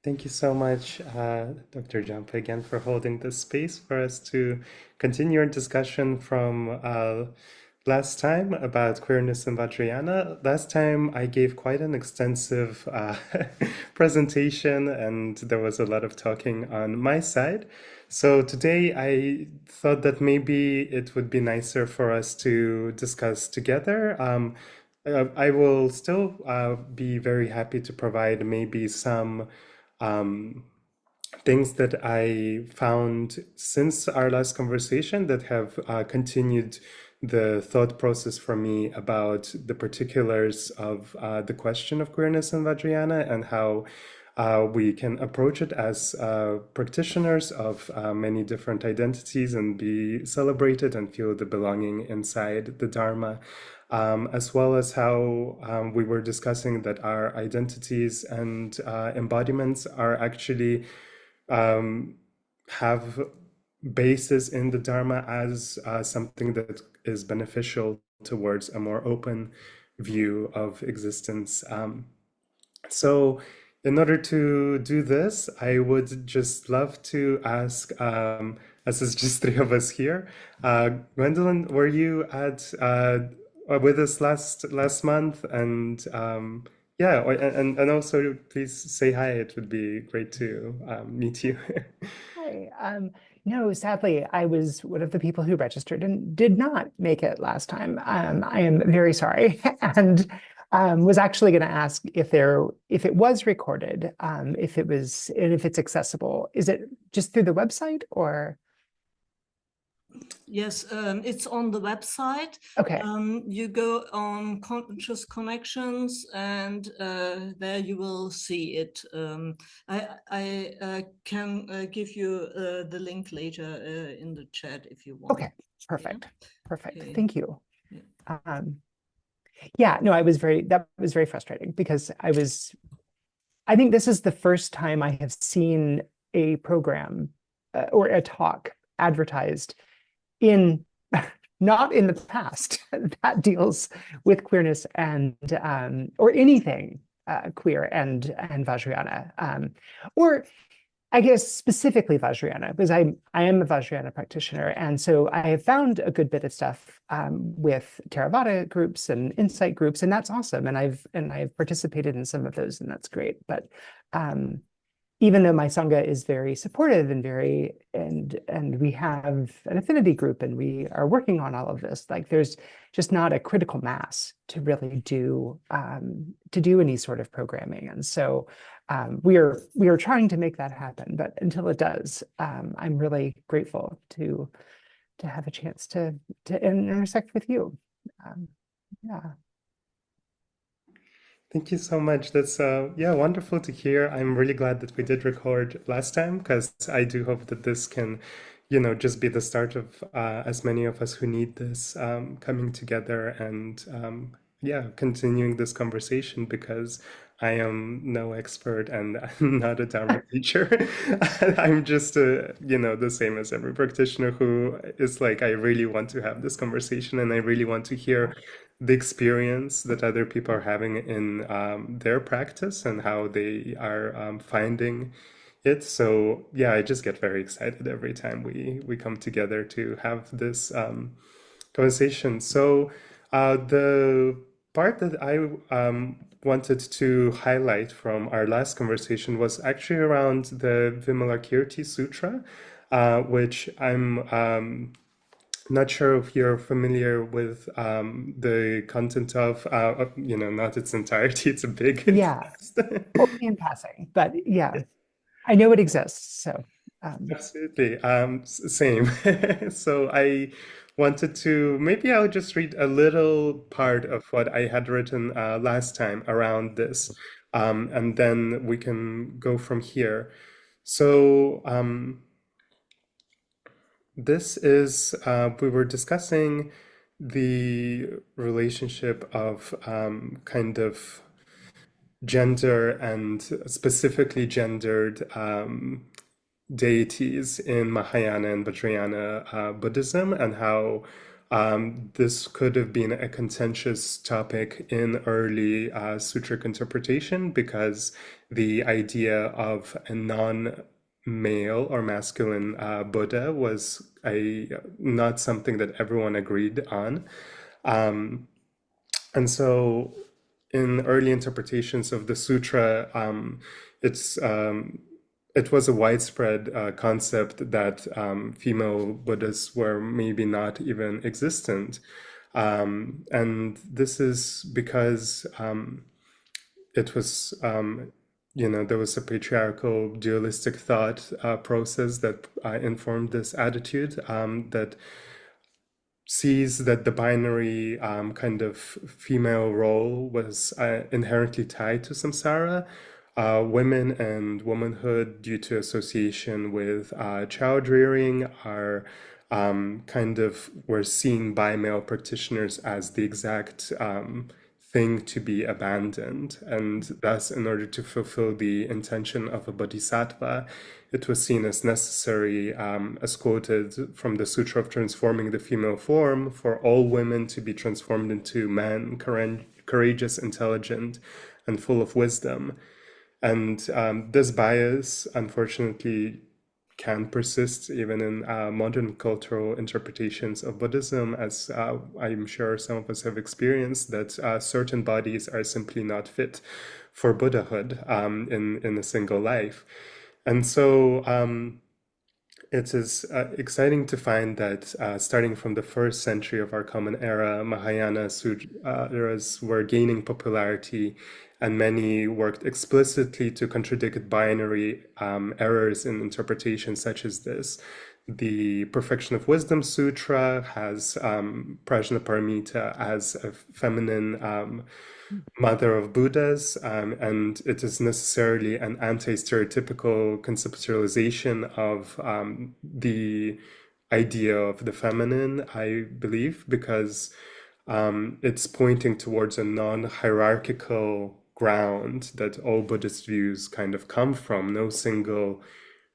Thank you so much, Dr. Jump, again for holding this space for us to continue our discussion from last time about queerness in Vajrayana. Last time I gave quite an extensive presentation, and there was a lot of talking on my side. So today I thought that maybe it would be nicer for us to discuss together. I will still be very happy to provide maybe some um, things that I found since our last conversation that have continued the thought process for me about the particulars of the question of queerness in Vajrayana and how we can approach it as practitioners of many different identities and be celebrated and feel the belonging inside the Dharma, as well as how we were discussing that our identities and embodiments are actually have basis in the Dharma as something that is beneficial towards a more open view of existence. So, in order to do this, I would just love to ask, as it's just three of us here, Gwendolyn, were you at with us last month? And yeah, and also please say hi. It would be great to meet you. Hi. No, sadly, I was one of the people who registered and did not make it last time. I am very sorry, and was actually going to ask if it was recorded, if it's accessible. Is it just through the website or? Yes, it's on the website. Okay. You go on Conscious Connections, and there you will see it. I can give you the link later in the chat if you want. Okay, perfect. Yeah? Perfect. Okay. Thank you. Yeah. Yeah, no, that was very frustrating because I think this is the first time I have seen a program or a talk advertised in not in the past that deals with queerness and or anything queer and Vajrayana, or I guess specifically Vajrayana, because I am a Vajrayana practitioner, and so I have found a good bit of stuff with Theravada groups and insight groups, and that's awesome. And I've participated in some of those, and that's great. But even though my sangha is very supportive and and we have an affinity group and we are working on all of this, like there's just not a critical mass to really do any sort of programming. And so we are trying to make that happen, but until it does, I'm really grateful to have a chance to intersect with you. Yeah. Thank you so much. That's yeah, wonderful to hear. I'm really glad that we did record last time because I do hope that this can, just be the start of as many of us who need this coming together and yeah, continuing this conversation because I am no expert and I'm not a Dharma teacher. I'm just the same as every practitioner who is like, I really want to have this conversation and I really want to hear the experience that other people are having in their practice and how they are finding it. So yeah, I just get very excited every time we come together to have this conversation. So the part that I wanted to highlight from our last conversation was actually around the Vimalakirti Sutra, which I'm not sure if you're familiar with the content of, not its entirety. It's a big Yeah. text. Only in passing, but yeah, I know it exists. So Absolutely. Same. So I wanted to, maybe I'll just read a little part of what I had written last time around this, and then we can go from here. So, this is, we were discussing the relationship of kind of gender and specifically gendered deities in Mahayana and Vajrayana Buddhism, and how This could have been a contentious topic in early sutric interpretation because the idea of a non-male or masculine Buddha was not something that everyone agreed on. And so in early interpretations of the sutra, it was a widespread concept that female Buddhists were maybe not even existent. And this is because it was, there was a patriarchal dualistic thought process that informed this attitude that sees that the binary kind of female role was inherently tied to samsara. Women and womanhood, due to association with child rearing, are were seen by male practitioners as the exact thing to be abandoned. And thus, in order to fulfill the intention of a bodhisattva, it was seen as necessary, as quoted from the Sutra of Transforming the Female Form, for all women to be transformed into men, courageous, intelligent, and full of wisdom. And this bias, unfortunately, can persist even in modern cultural interpretations of Buddhism, as I'm sure some of us have experienced, that certain bodies are simply not fit for Buddhahood in a single life. And so it is exciting to find that starting from the 1st century of our Common Era, Mahayana sutras were gaining popularity, and many worked explicitly to contradict binary errors in interpretation such as this. The Perfection of Wisdom Sutra has Prajnaparamita as a feminine mother of Buddhas, and it is necessarily an anti-stereotypical conceptualization of the idea of the feminine, I believe, because it's pointing towards a non-hierarchical ground that all Buddhist views kind of come from. No single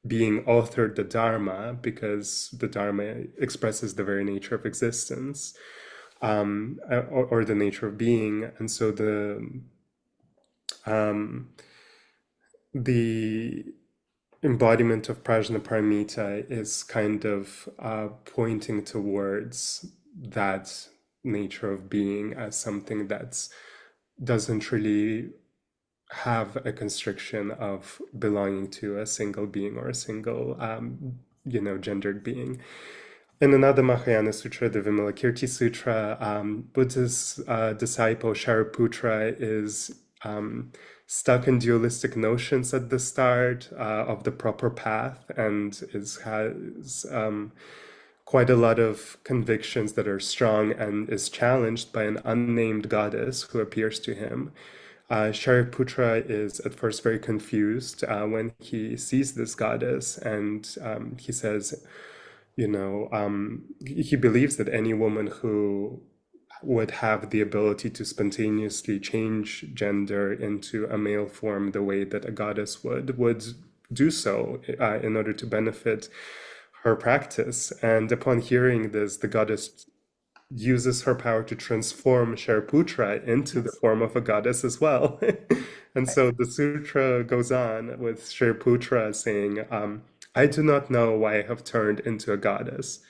being authored the Dharma, because the Dharma expresses the very nature of existence. Or the nature of being. And so the embodiment of Prajnaparamita is kind of pointing towards that nature of being as something that doesn't really have a constriction of belonging to a single being or a single, gendered being. In another Mahayana Sutra, the Vimalakirti Sutra, Buddha's disciple Shariputra is stuck in dualistic notions at the start of the proper path, and has quite a lot of convictions that are strong, and is challenged by an unnamed goddess who appears to him. Shariputra is at first very confused when he sees this goddess, and he says, he believes that any woman who would have the ability to spontaneously change gender into a male form the way that a goddess would do so in order to benefit her practice. And upon hearing this, the goddess uses her power to transform Shariputra into the form of a goddess as well. And so the sutra goes on with Shariputra saying, I do not know why I have turned into a goddess.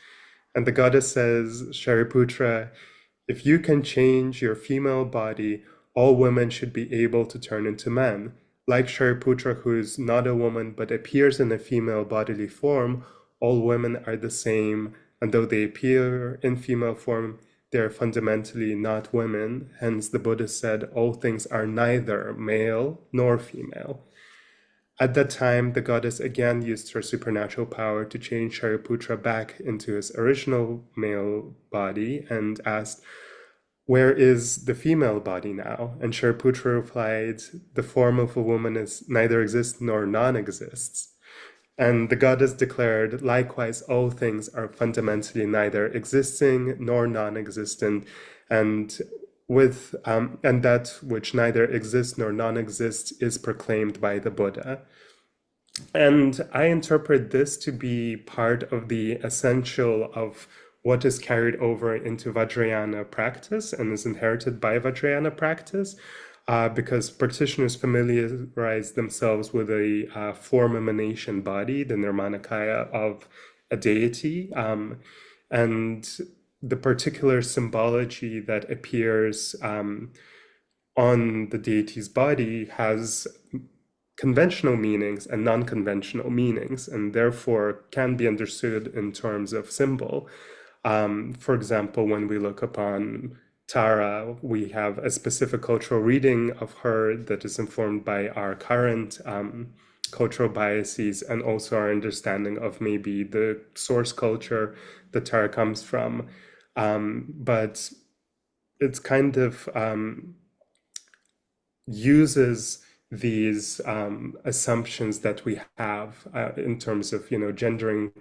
And the goddess says, Shariputra, if you can change your female body, all women should be able to turn into men. Like Shariputra, who is not a woman but appears in a female bodily form, all women are the same, and though they appear in female form, they are fundamentally not women. Hence, the Buddha said, all things are neither male nor female. At that time, the goddess again used her supernatural power to change Shariputra back into his original male body and asked, where is the female body now? And Shariputra replied, the form of a woman is neither exists nor non-exists. And the goddess declared, likewise, all things are fundamentally neither existing nor non-existent, and that which neither exists nor non-exists is proclaimed by the Buddha. And I interpret this to be part of the essential of what is carried over into Vajrayana practice and is inherited by Vajrayana practice, because practitioners familiarize themselves with a form emanation body, the Nirmanakaya of a deity, and the particular symbology that appears on the deity's body has conventional meanings and non-conventional meanings, and therefore can be understood in terms of symbol. For example, when we look upon Tara, we have a specific cultural reading of her that is informed by our current cultural biases and also our understanding of maybe the source culture that Tara comes from. But it's kind of uses these assumptions that we have in terms of, gendering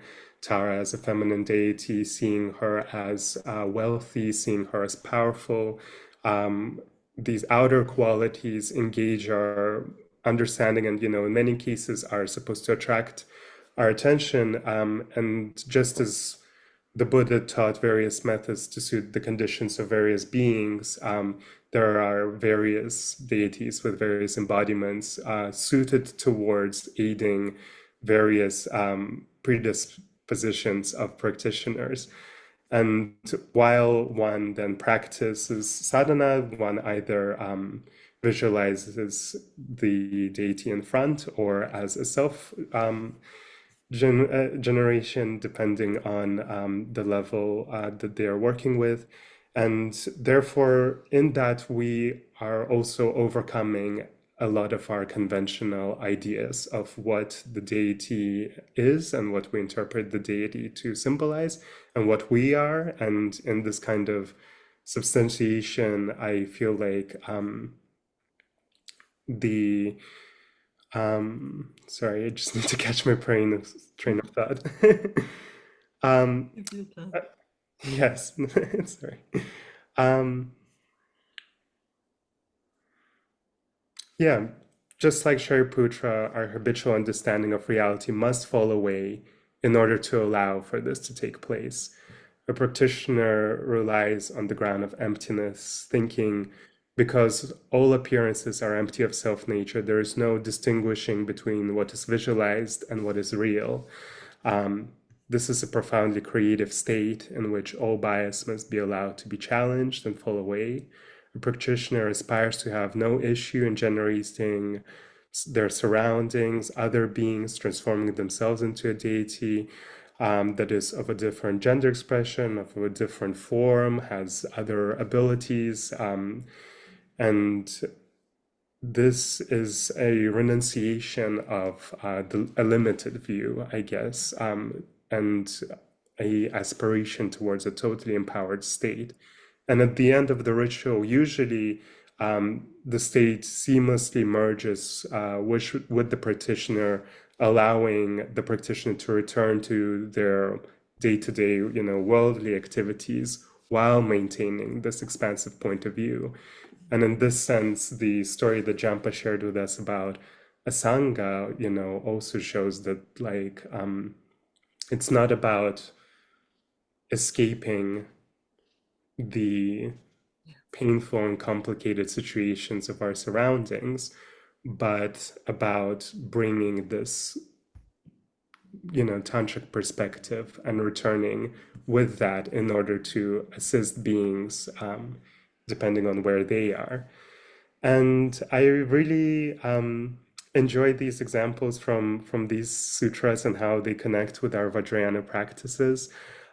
Tara as a feminine deity, seeing her as wealthy, seeing her as powerful. These outer qualities engage our understanding and, in many cases are supposed to attract our attention. And just as the Buddha taught various methods to suit the conditions of various beings, there are various deities with various embodiments suited towards aiding various predispositions of practitioners. And while one then practices sadhana, one either visualizes the deity in front or as a self generation, depending on the level that they are working with. And therefore, in that, we are also overcoming a lot of our conventional ideas of what the deity is and what we interpret the deity to symbolize and what we are. And in this kind of substantiation, I feel like sorry, I just need to catch my train of thought. If you can. Yes, sorry. Yeah, just like Shariputra, our habitual understanding of reality must fall away in order to allow for this to take place. A practitioner relies on the ground of emptiness, thinking because all appearances are empty of self nature, there is no distinguishing between what is visualized and what is real. This is a profoundly creative state in which all bias must be allowed to be challenged and fall away. A practitioner aspires to have no issue in generating their surroundings, other beings, transforming themselves into a deity that is of a different gender expression, of a different form, has other abilities. And this is a renunciation of a limited view, I guess, and a aspiration towards a totally empowered state. And at the end of the ritual, usually the state seamlessly merges with the practitioner, allowing the practitioner to return to their day-to-day, worldly activities while maintaining this expansive point of view. And in this sense, the story that Jampa shared with us about Asanga, also shows that like it's not about escaping the painful and complicated situations of our surroundings, but about bringing this, tantric perspective and returning with that in order to assist beings depending on where they are. And I really enjoy these examples from these sutras and how they connect with our Vajrayana practices.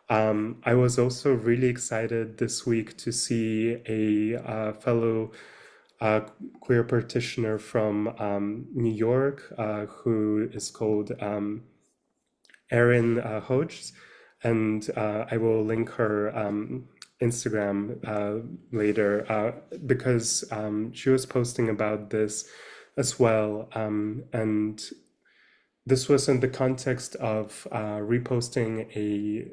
I was also really excited this week to see a fellow queer practitioner from New York who is called Erin Hodges, and I will link her Instagram later because she was posting about this as well. And this was in the context of reposting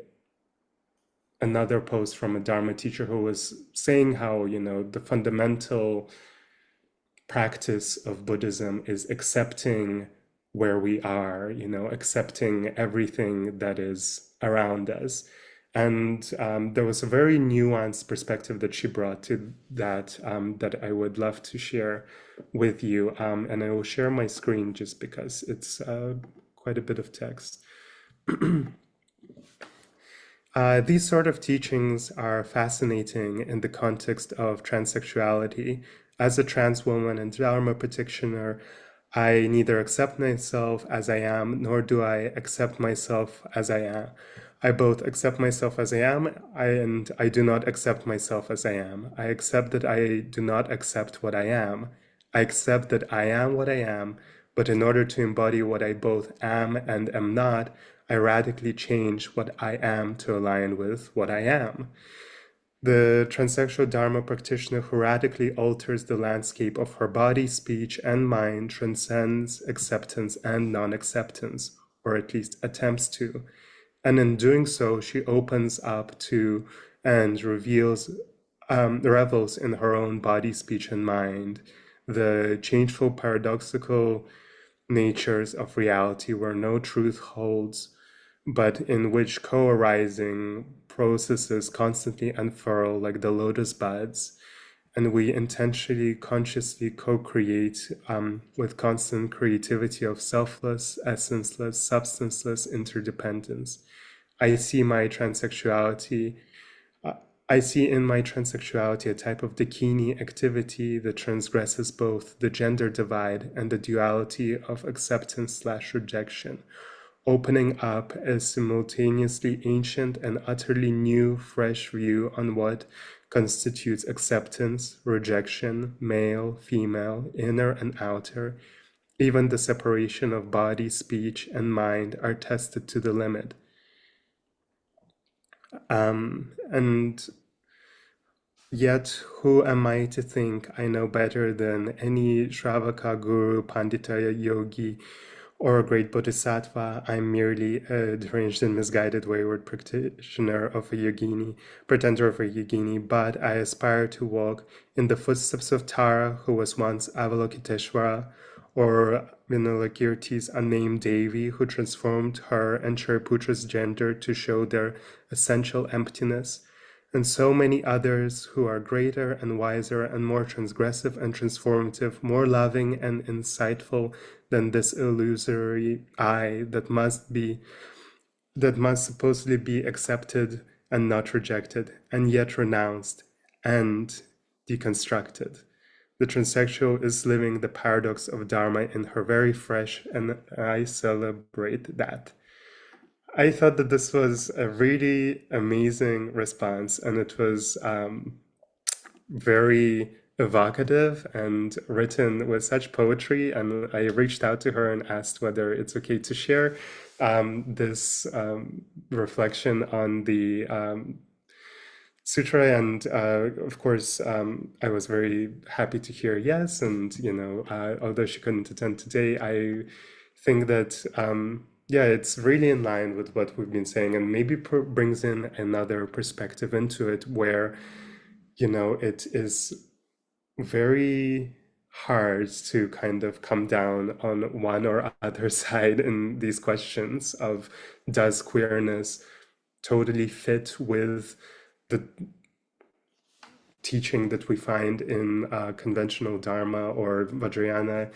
another post from a Dharma teacher who was saying how, the fundamental practice of Buddhism is accepting where we are, accepting everything that is around us. And there was a very nuanced perspective that she brought to that that I would love to share with you. And I will share my screen just because it's quite a bit of text. These sort of teachings are fascinating in the context of transsexuality. As a trans woman and Dharma practitioner, I neither accept myself as I am, nor do I accept myself as I am. I both accept myself as I am, and I do not accept myself as I am. I accept that I do not accept what I am. I accept that I am what I am, but in order to embody what I both am and am not, I radically change what I am to align with what I am. The transsexual Dharma practitioner who radically alters the landscape of her body, speech, and mind transcends acceptance and non-acceptance, or at least attempts to. And in doing so, she opens up to and revels in her own body, speech, and mind, the changeful, paradoxical natures of reality where no truth holds, but in which co-arising processes constantly unfurl like the lotus buds, and we intentionally, consciously co-create with constant creativity of selfless, essenceless, substanceless interdependence. I see in my transsexuality a type of Dakini activity that transgresses both the gender divide and the duality of acceptance/rejection, opening up a simultaneously ancient and utterly new, fresh view on what constitutes acceptance, rejection, male, female, inner and outer. Even the separation of body, speech, and mind are tested to the limit. And yet, who am I to think I know better than any Shravaka guru, Pandita yogi, or a great bodhisattva? I'm merely a deranged and misguided wayward practitioner of a yogini, pretender of a yogini, but I aspire to walk in the footsteps of Tara, who was once Avalokiteshvara, or Vinalakirti's unnamed Devi, who transformed her and Shariputra's gender to show their essential emptiness, and so many others who are greater and wiser and more transgressive and transformative, more loving and insightful than this illusory I that must supposedly be accepted and not rejected, and yet renounced and deconstructed. The transsexual is living the paradox of Dharma in her very flesh, and I celebrate that. I thought that this was a really amazing response, and it was very evocative and written with such poetry. And I reached out to her and asked whether it's okay to share this reflection on the sutra. And of course, I was very happy to hear yes. And, although she couldn't attend today, I think that yeah, it's really in line with what we've been saying, and maybe brings in another perspective into it where, it is very hard to kind of come down on one or other side in these questions of, does queerness totally fit with the teaching that we find in conventional Dharma or Vajrayana,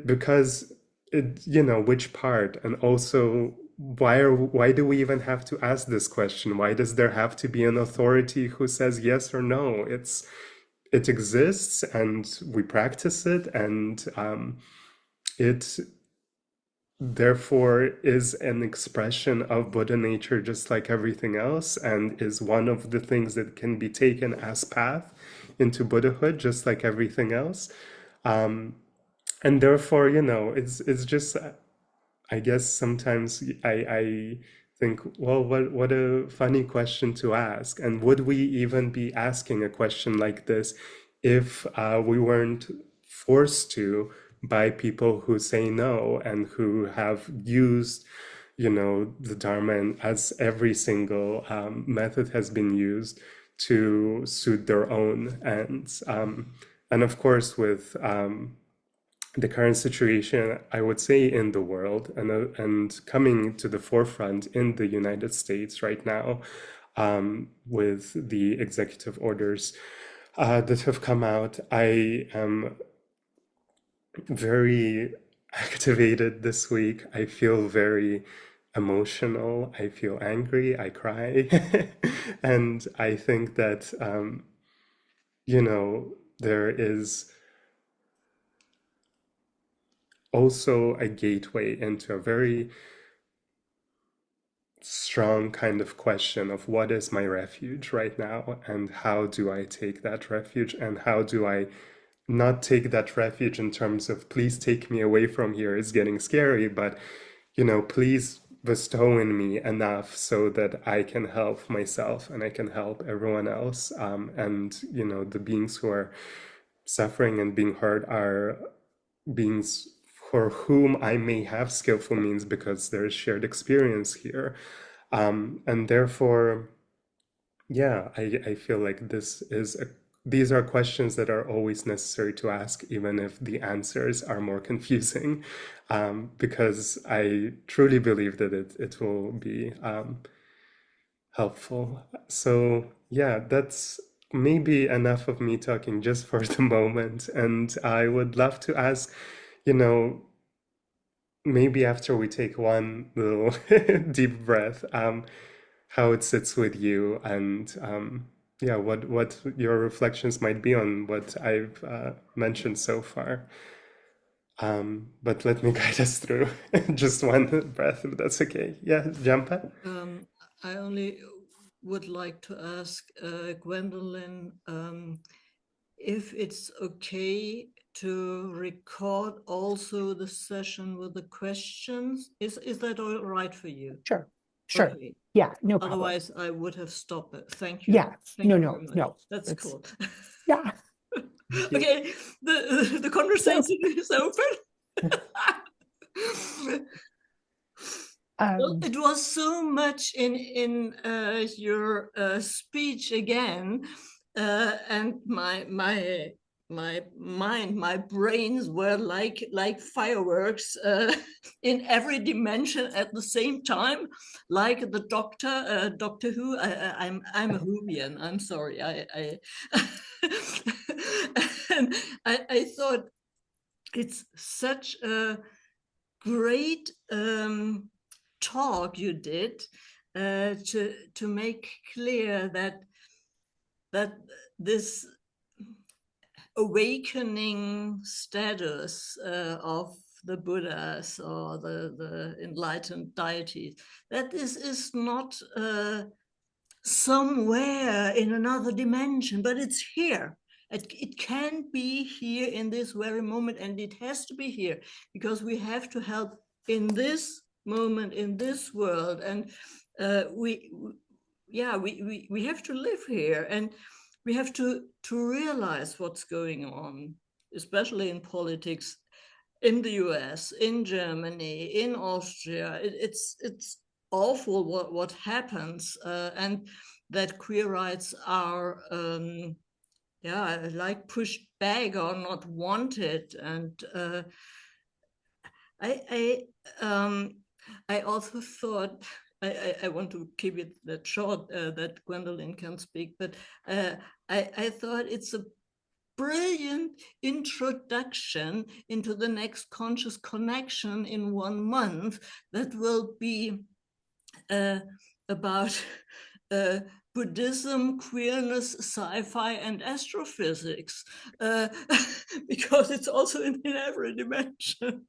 because which part, and also why do we even have to ask this question? Why does there have to be an authority who says yes or no? It exists, and we practice it, and it therefore is an expression of Buddha nature, just like everything else, and is one of the things that can be taken as path into Buddhahood, just like everything else. And therefore, it's just, I guess sometimes I think, well, what a funny question to ask. And would we even be asking a question like this if we weren't forced to by people who say no and who have used, the Dharma, and as every single method has been used to suit their own ends. And of course, with the current situation, I would say, in the world, and coming to the forefront in the United States right now, with the executive orders that have come out. I am very activated this week. I feel very emotional. I feel angry. I cry. And I think that, there is also a gateway into a very strong kind of question of what is my refuge right now, and how do I take that refuge, and how do I not take that refuge in terms of please take me away from here, it's getting scary, but please bestow in me enough so that I can help myself and I can help everyone else. And the beings who are suffering and being hurt are beings for whom I may have skillful means because there's shared experience here. And therefore, yeah, I feel like these are questions that are always necessary to ask, even if the answers are more confusing, because I truly believe that it will be helpful. So yeah, that's maybe enough of me talking just for the moment. And I would love to ask, you know, maybe after we take one little deep breath, how it sits with you, and yeah, what your reflections might be on what I've mentioned so far. But let me guide us through just one breath, if that's okay. Yeah, Jampa? I only would like to ask Gwendolyn if it's okay to record also the session with the questions. Is that all right for you? Sure. Okay. Yeah, no problem. Otherwise, I would have stopped it. Thank you. Yeah, Thank you very much. no. That's cool. Yeah. Okay, the conversation is open. Well, it was so much in your speech again, and my mind, my brains were like fireworks in every dimension at the same time, like the Doctor Who. I'm a Whovian. I'm sorry. And I thought it's such a great talk you did to make clear that this awakening status of the Buddhas or the enlightened deities, that this is not somewhere in another dimension, but it's here. It can be here in this very moment, and it has to be here because we have to help in this moment, in this world, and we have to live here, and we have to realize what's going on, especially in politics, in the US, in Germany, in Austria. It's awful what happens, and that queer rights are like pushed back or not wanted. And I also thought, I want to keep it that short, that Gwendolyn can speak, but I thought it's a brilliant introduction into the next conscious connection in 1 month that will be about Buddhism, queerness, sci-fi, and astrophysics, because it's also in every dimension.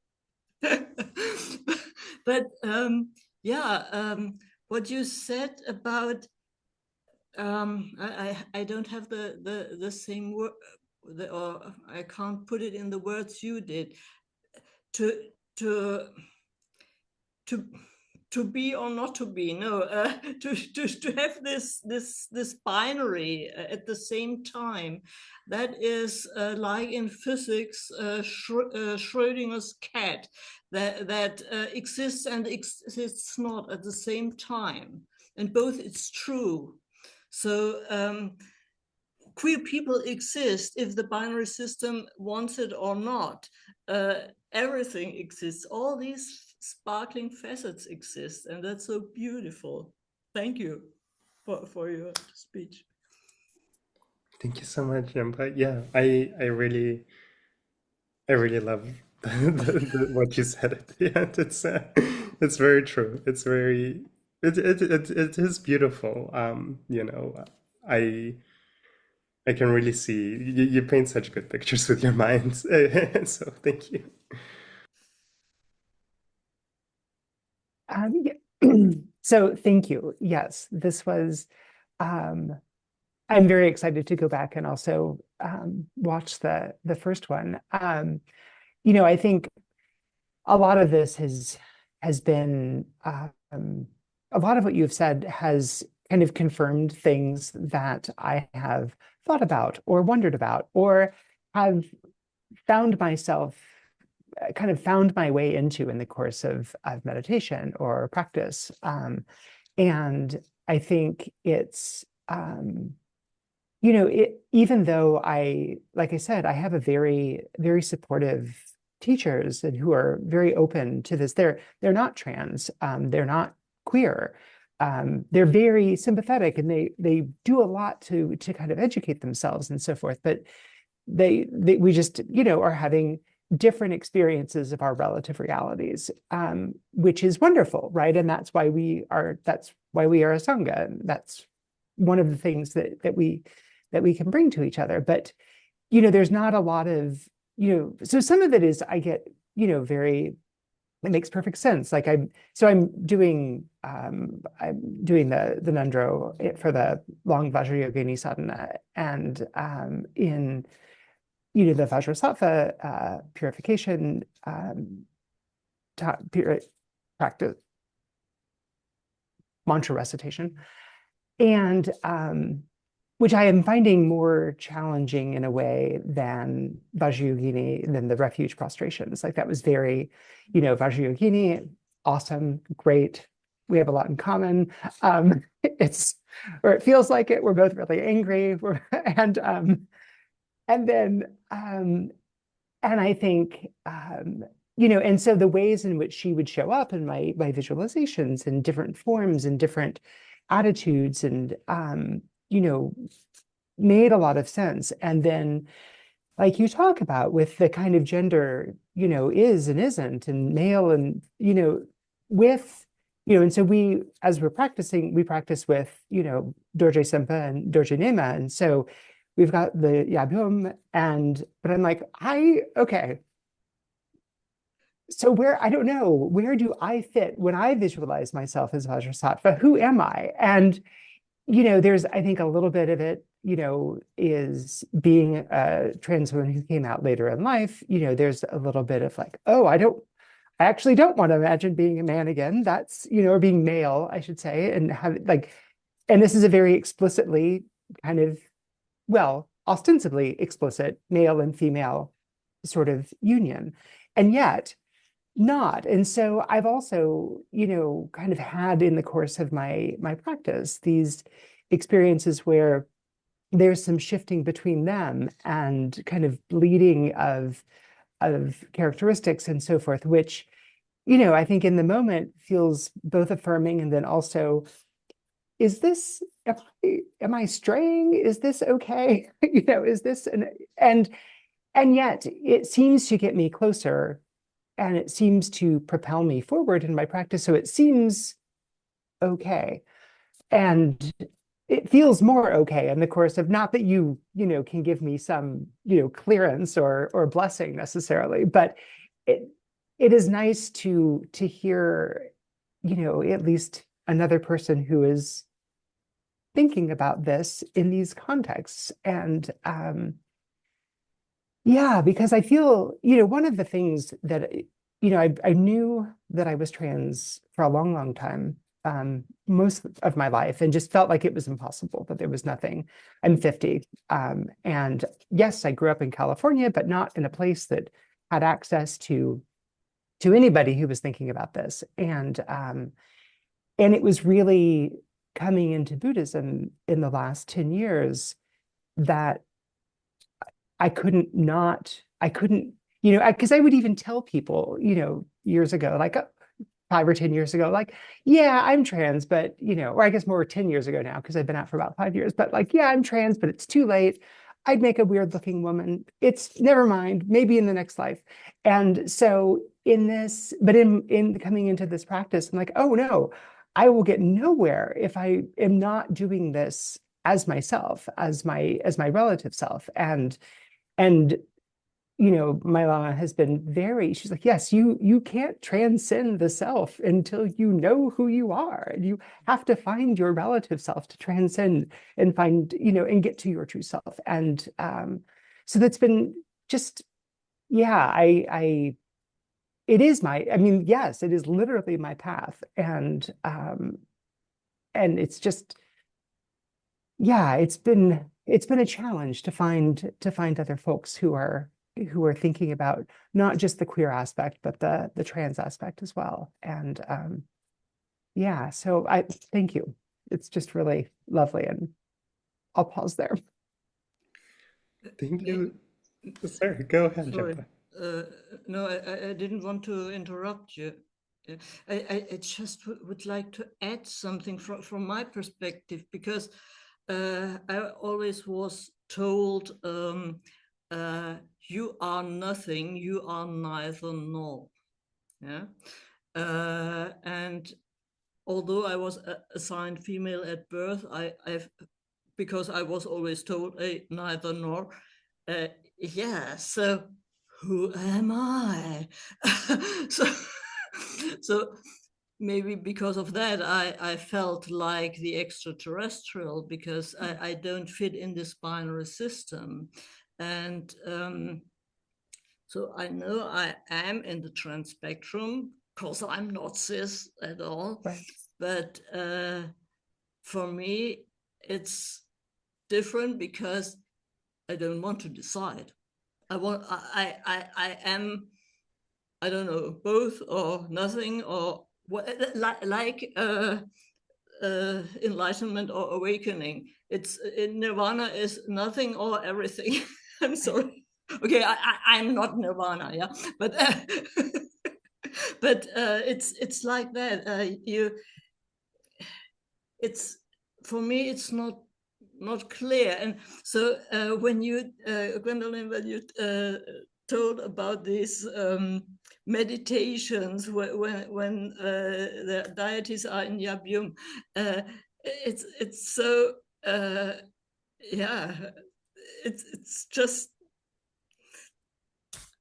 But what you said about I don't have the same word, or I can't put it in the words you did. To be or not to be, no, to have this binary at the same time, that is like in physics, Schrödinger's cat, that exists and exists not at the same time, and both it's true. So queer people exist if the binary system wants it or not. Everything exists. All these sparkling facets exist, and that's so beautiful. Thank you. for your speech. Thank you so much, Yamba. Yeah, I really love what you said at the end. It's very true. It is beautiful. I I can really see you paint such good pictures with your mind. So thank you. So thank you. Yes, this was, I'm very excited to go back and also watch the first one. I think a lot of this has been a lot of what you've said has kind of confirmed things that I have thought about or wondered about or have found myself kind of found my way into in the course of meditation or practice. And I think it's even though like I said, I have a very, very supportive teachers and who are very open to this. They're not trans, they're not queer. They're very sympathetic and they do a lot to kind of educate themselves and so forth. But we just, are having different experiences of our relative realities, which is wonderful, right? And that's why we are a Sangha. And that's one of the things that we can bring to each other. But, there's not a lot of, so some of it is I get, it makes perfect sense. Like I'm doing the Ngöndro for the long Vajrayogini sadhana, and in the Vajrasattva purification practice, mantra recitation, and which I am finding more challenging in a way than Vajrayogini, than the refuge prostrations. Like that was very, Vajrayogini, awesome, great. We have a lot in common. Or it feels like it. We're both really angry. And then, and I think, and so the ways in which she would show up in my visualizations in different forms and different attitudes and, made a lot of sense. And then, like you talk about with the kind of gender, is and isn't, and male and, with, and so as we're practicing, we practice with, Dorje Sempa and Dorje Nema. And so we've got the Yabum, but I'm like, okay. So I don't know, where do I fit when I visualize myself as Vajrasattva? Who am I? And, there's, I think a little bit of it, is being a trans woman who came out later in life, there's a little bit of like, oh, I actually don't want to imagine being a man again. That's, or being male, I should say, and have and this is a very explicitly kind of, well, ostensibly explicit male and female sort of union, and yet not. And so I've also, kind of had in the course of my practice these experiences where there's some shifting between them and kind of bleeding of characteristics and so forth, which, I think in the moment feels both affirming and then also, am I straying? Is this okay? Is this and yet it seems to get me closer and it seems to propel me forward in my practice. So it seems okay. And it feels more okay in the course of, not that you can give me some, clearance or blessing necessarily, but it is nice to hear, at least another person who is thinking about this in these contexts. And yeah, because I feel, one of the things that, I knew that I was trans for a long, long time, most of my life, and just felt like it was impossible, that there was nothing. I'm 50. And yes, I grew up in California, but not in a place that had access to anybody who was thinking about this. And it was really coming into Buddhism in the last 10 years that I couldn't, because I would even tell people, years ago, like, 5 or 10 years ago, like, yeah, I'm trans, but, or I guess more 10 years ago now, because I've been out for about 5 years, but like, yeah, I'm trans, but it's too late. I'd make a weird looking woman. It's never mind, maybe in the next life. And so in coming into this practice, I'm like, oh no, I will get nowhere if I am not doing this as myself, as my relative self. And my Lama has been she's like, yes, you can't transcend the self until you know who you are. And you have to find your relative self to transcend and find, and get to your true self. And so that's been just, yeah, it is yes, it is literally my path. And it's just, yeah, it's been a challenge to find other folks who are thinking about not just the queer aspect, but the trans aspect as well. And yeah, so I thank you. It's just really lovely, and I'll pause there. Thank you. Sorry, go ahead, Sorry. Jempa. No, I didn't want to interrupt you. I just would like to add something from my perspective, because I always was told, you are nothing, you are neither nor. Yeah. And although I was assigned female at birth, because I was always told neither nor. Yeah, so who am I? so, so maybe because of that, I felt like the extraterrestrial, because I don't fit in this binary system. And so I know I am in the trans spectrum, because I'm not cis at all. Right. But for me, it's different, because I don't want to decide. I am, I don't know, both or nothing, or what, like enlightenment or awakening. It's in Nirvana is nothing or everything. I'm sorry. Okay, I'm not Nirvana, yeah, but but it's like that. It's, for me, it's not clear. And so when you, Gwendolyn, when you told about these meditations when the deities are in Yab-Yum, it's so yeah, it's just,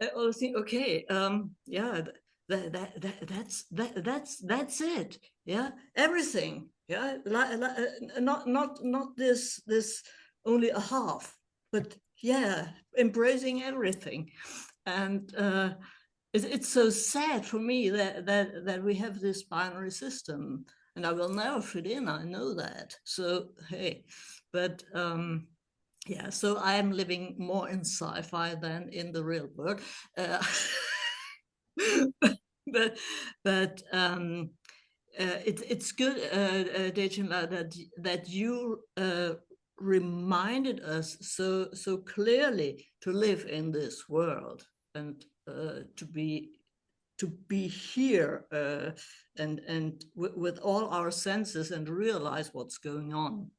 I always think, okay, yeah, that's it, yeah, everything, yeah, not this only a half, but yeah, embracing everything. And it's so sad for me that we have this binary system, and I will never fit in, I know that. So hey, but yeah, so I am living more in sci-fi than in the real world. But it's good, Dechen, that you reminded us so clearly to live in this world, and to be here, and with all our senses, and realize what's going on.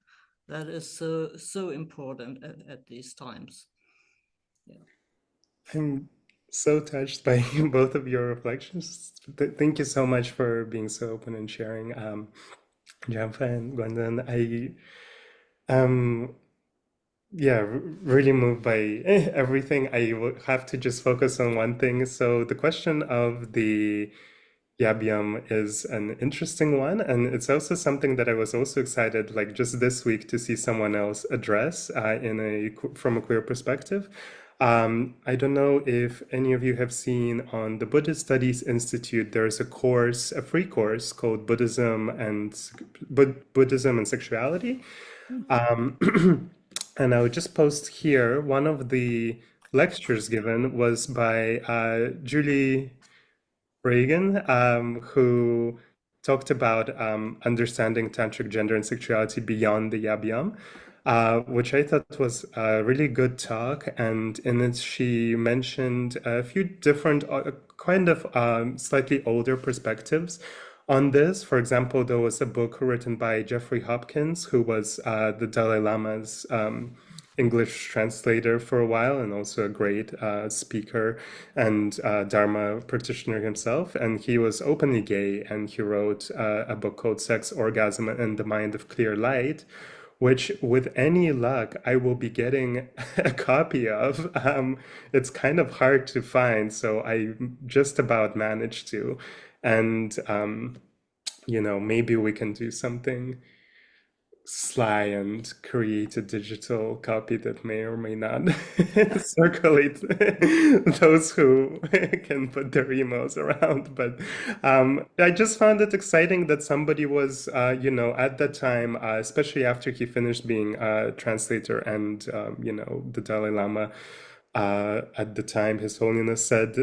That is so important at these times. Yeah. I'm so touched by both of your reflections. Thank you so much for being so open and sharing, Jamfa and Gwendolyn. Um, yeah, really moved by everything. I will have to just focus on one thing. So the question of the Yabyum is an interesting one, and it's also something that I was also excited, like just this week, to see someone else address from a queer perspective. I don't know if any of you have seen on the Buddhist Studies Institute, there's a course, a free course called Buddhism and Sexuality. And I would just post here, one of the lectures given was by Julie Reagan, who talked about understanding tantric gender and sexuality beyond the yabyam, which I thought was a really good talk. And in it, she mentioned a few different, kind of slightly older perspectives on this. For example, there was a book written by Jeffrey Hopkins, who was the Dalai Lama's English translator for a while, and also a great speaker and Dharma practitioner himself. And he was openly gay, and he wrote a book called Sex, Orgasm, and the Mind of Clear Light, which, with any luck, I will be getting a copy of. It's kind of hard to find, so I just about managed to. And, maybe we can do something sly and create a digital copy that may or may not circulate those who can put their emails around. But I just found it exciting that somebody was, at that time, especially after he finished being a translator and, the Dalai Lama, at the time, His Holiness said,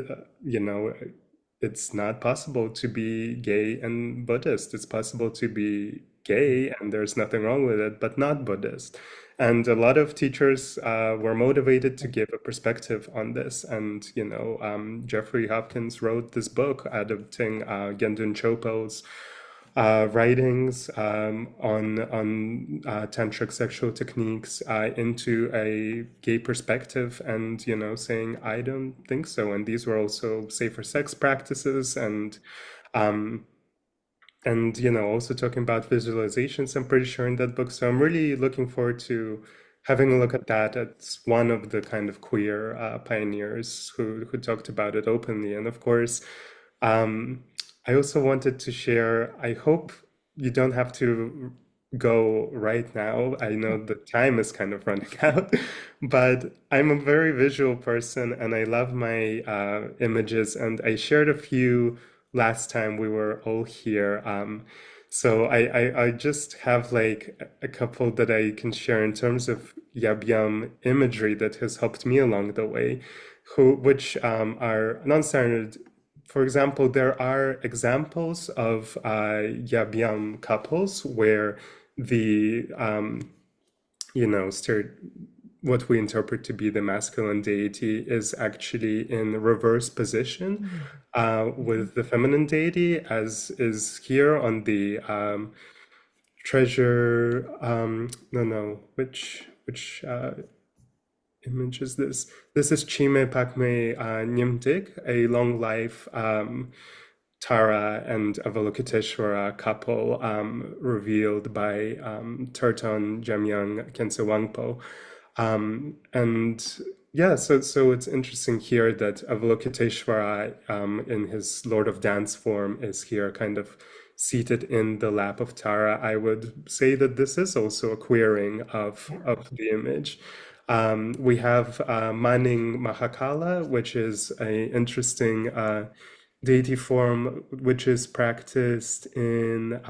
it's not possible to be gay and Buddhist. It's possible to be gay and there's nothing wrong with it, but not Buddhist. And a lot of teachers were motivated to give a perspective on this. And, Jeffrey Hopkins wrote this book adapting Gendun Chopo's writings on tantric sexual techniques into a gay perspective, and saying, I don't think so. And these were also safer sex practices, and also talking about visualizations, I'm pretty sure, in that book. So I'm really looking forward to having a look at that. It's one of the kind of queer pioneers who talked about it openly. And of course, I also wanted to share, I hope you don't have to go right now. I know the time is kind of running out, but I'm a very visual person and I love my images, and I shared a few last time we were all here. So I just have like a couple that I can share in terms of yabyam imagery that has helped me along the way, which are non-standard. For example, there are examples of yabyam couples where the what we interpret to be the masculine deity is actually in reverse position with the feminine deity, as is here on the treasure. No, no, which image is this? This is Chime Pakme Nyimdik, a long life Tara and Avalokiteshvara couple revealed by Turton Jamyang Khense Wangpo. And yeah, so it's interesting here that Avalokiteshvara in his Lord of Dance form is here kind of seated in the lap of Tara. I would say that this is also a queering of the image. We have Manning Mahakala, which is an interesting deity form which is practiced in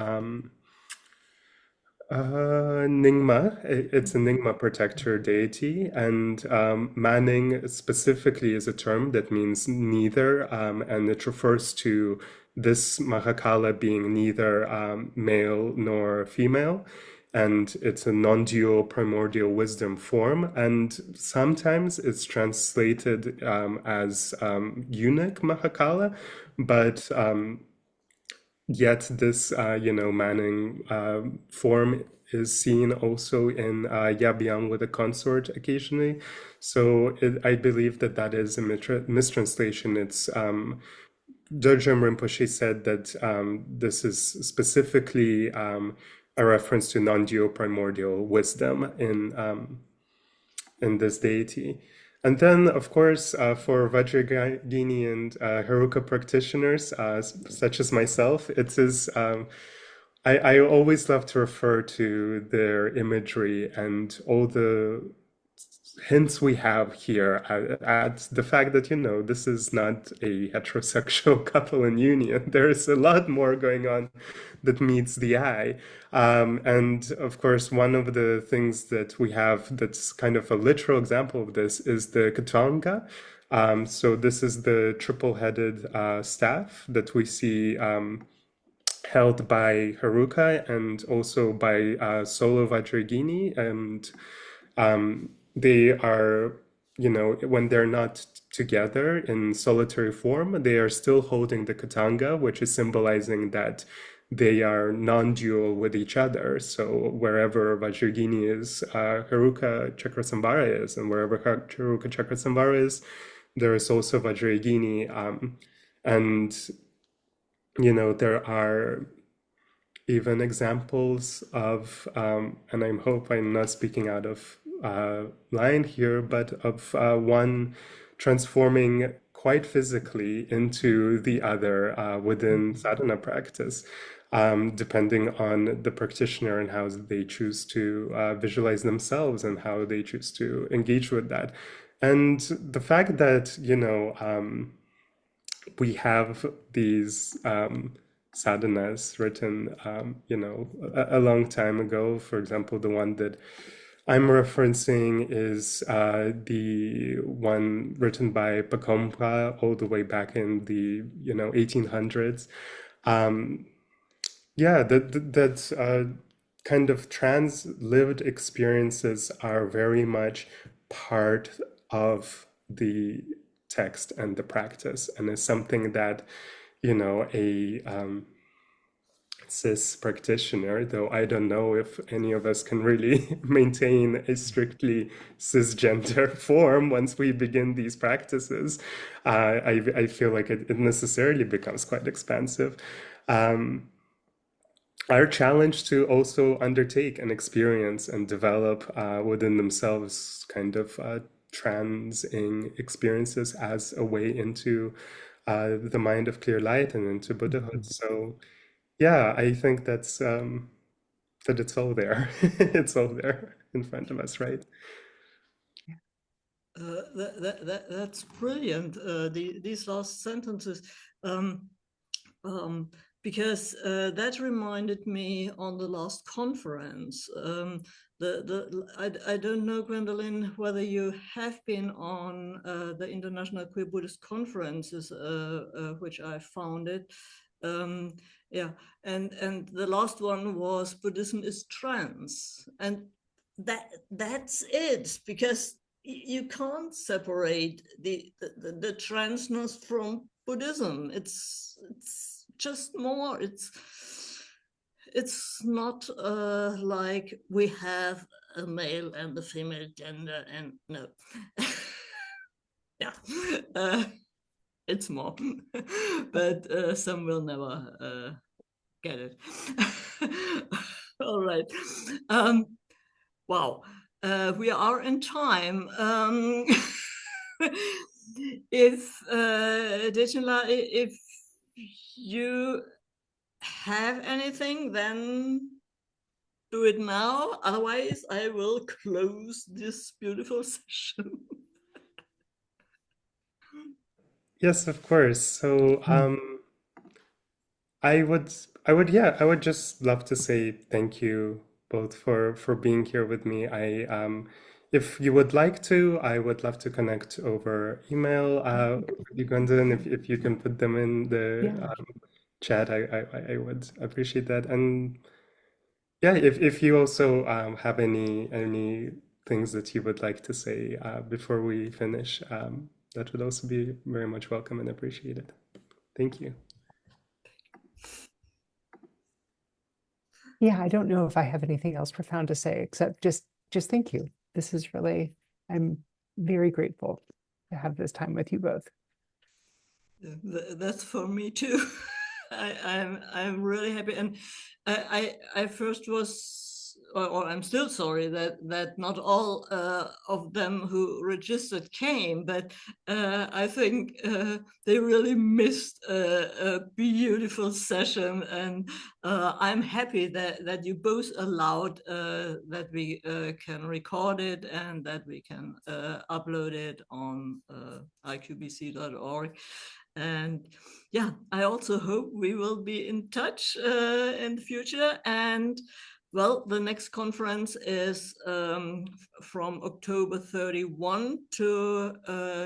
Nyingma. It's a Nyingma protector deity, and Manning specifically is a term that means neither, and it refers to this Mahakala being neither male nor female. And it's a non-dual primordial wisdom form, and sometimes it's translated as eunuch Mahakala, but yet this Manning form is seen also in yabyam with a consort occasionally. So I believe that is a mistranslation. It's Dorje Rinpoche said that this is specifically a reference to non-dual primordial wisdom in this deity. And then, of course, for Vajrayana and Heruka practitioners, such as myself, it is I always love to refer to their imagery and all the hints we have here at the fact that, this is not a heterosexual couple in union. There's a lot more going on that meets the eye. And of course, one of the things that we have that's kind of a literal example of this is the Katanga. So this is the triple-headed staff that we see held by Haruka and also by solo Vajrayana, and they are, when they're not together in solitary form, they are still holding the katanga, which is symbolizing that they are non-dual with each other. So wherever Vajrayana is, Haruka Chakrasamvara is, and wherever Haruka Chakrasamvara is, there is also Vajrayana. And there are even examples of, and I hope I'm not speaking out of line here, but of one transforming quite physically into the other within sadhana practice, depending on the practitioner and how they choose to visualize themselves and how they choose to engage with that. And the fact that, we have these sadhanas written, a long time ago. For example, the one that I'm referencing is the one written by Pakompa all the way back in the 1800s. Yeah, that kind of trans-lived experiences are very much part of the text and the practice, and is something that, a cis practitioner, though I don't know if any of us can really maintain a strictly cisgender form once we begin these practices. I feel like it necessarily becomes quite expansive. Our challenge to also undertake and experience and develop within themselves kind of transing experiences as a way into the mind of clear light and into Buddhahood. So yeah, I think that it's all there. It's all there in front of us, right? That's brilliant. These last sentences, because that reminded me on the last conference. I don't know, Gwendolyn, whether you have been on the International Queer Buddhist Conferences, which I founded. Yeah, and the last one was Buddhism is Trans, and that's it, because you can't separate the transness from Buddhism. It's just more. It's not like we have a male and a female gender, and no. Yeah, it's more, but some will never get it. All right. Wow. We are in time. If Dechen, if you have anything, then do it now. Otherwise, I will close this beautiful session. Yes, of course. So I would just love to say thank you both for being here with me. If you would like to, I would love to connect over email with you, Gwendolyn. If you can put them in the Yeah. chat, I would appreciate that. And yeah, if you also have any things that you would like to say before we finish, that would also be very much welcome and appreciated. Thank you. Yeah, I don't know if I have anything else profound to say except just thank you. This is really, I'm very grateful to have this time with you both. That's for me too. I'm really happy, and I first was, or I'm still sorry that not all of them who registered came, but I think they really missed a beautiful session, and I'm happy that you both allowed that we can record it and that we can upload it on IQBC.org. And yeah, I also hope we will be in touch in the future. And Well, the next conference is from October 31 to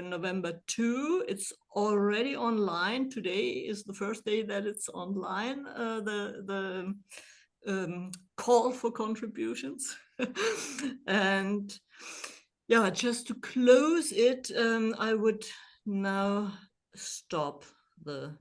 November 2. It's already online. Today is the first day that it's online, the call for contributions. And yeah, just to close it, I would now stop the